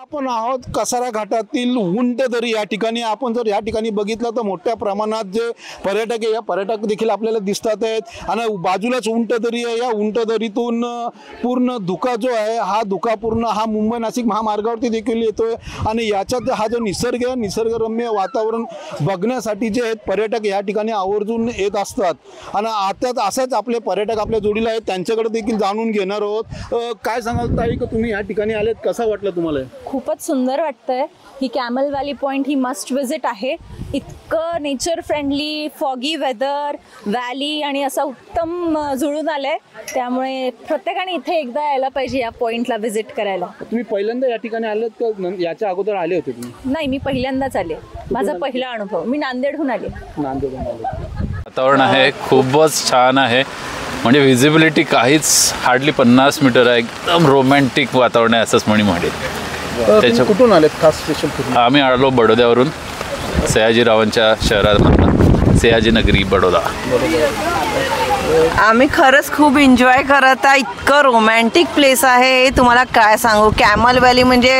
आपण आहोत कसारा घाटातील उंटदरी या ठिकाणी. आपण जर या ठिकाणी बघितलं तर मोठ्या प्रमाणात जे पर्यटक आहे या पर्यटक देखील आपल्याला दिसतात आहेत आणि बाजूलाच उंटदरी आहे. या उंटदरीतून पूर्ण धुका जो आहे हा धुका पूर्ण हा मुंबई नाशिक महामार्गावरती देखील येतोय आणि याच्यात हा जो निसर्ग आहे निसर्गरम्य वातावरण बघण्यासाठी जे आहेत पर्यटक या ठिकाणी आवर्जून येत असतात आणि आता असाच आपले पर्यटक आपल्या जोडीला आहेत त्यांच्याकडे देखील जाणून घेणार आहोत. काय सांगाल ताई की तुम्ही या ठिकाणी आलेत, कसा वाटलं तुम्हाला? खूपच सुंदर वाटतंय. ही कॅमल व्हॅली पॉइंट ही मस्ट विजिट आहे. इतकं nature friendly, foggy weather, valley आणि असं उत्तम जुळून आलंय. त्यामुळे प्रत्येकाने इथे एकदा यायला पाहिजे या पॉइंटला विजिट करायला. तुम्ही पहिल्यांदा या ठिकाणी आलेत का याच्या अगोदर आले होते तुम्ही? नाही, मी पहिल्यांदाच आले. माझा पहिला अनुभव. मी नांदेडहून आले. नांदेडहून आले. वातावरण आहे खूपच छान आहे. म्हणजे विजिबिलिटी काहीच हार्डली 50 मीटर आहे. एकदम रोमॅन्टिक वातावरण आहे असंच म्हणेल. तुम्ही कुठून आलेत खास स्पेशल? आम्ही आलो बडोद्यावरून, सयाजीरावांच्या शहरामधून, सयाजीनगरी बडोदा. आम्ही खरंच खूप एन्जॉय करत आहे. इतकं रोमॅन्टिक प्लेस आहे, तुम्हाला काय सांगू. कॅमल व्हॅली म्हणजे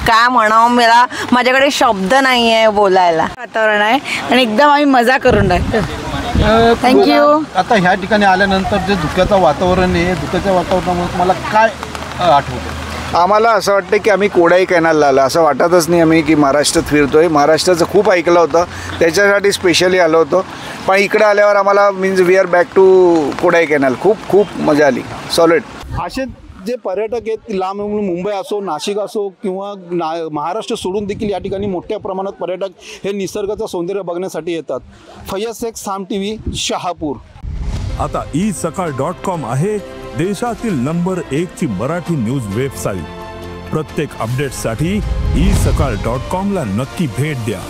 काय म्हणावं, माझ्याकडे शब्द नाही आहे बोलायला. वातावरण आहे आणि एकदम आम्ही मजा करून राहिलो. थँक्यू. आता ह्या ठिकाणी आल्यानंतर जे धुक्याचं वातावरण आहे, धुक्याच्या वातावरणामुळे तुम्हाला काय आठवतं? आम्हाला असं वाटतं की आम्ही कोडाई कॅनलला आलो. असं वाटतच नाही आम्ही की महाराष्ट्रात फिरतोय. महाराष्ट्राचं खूप ऐकलं होतं, त्याच्यासाठी स्पेशली आलो होतो. पण इकडे आल्यावर आम्हाला means we are back to Kodaikanal. खूप मजा आली. सॉलिड. असे जे पर्यटक आहेत लांब मुंबई असो, नाशिक असो किंवा महाराष्ट्र सोडून देखील या ठिकाणी मोठ्या प्रमाणात पर्यटक हे निसर्गाचं सौंदर्य बघण्यासाठी येतात. फैयद शेख, साम टीव्ही, शहापूर. आता isakal.com आहे देशातील नंबर 1 ची मराठी न्यूज वेबसाईट. प्रत्येक अपडेटसाठी isakal.com ला नक्की भेट द्या.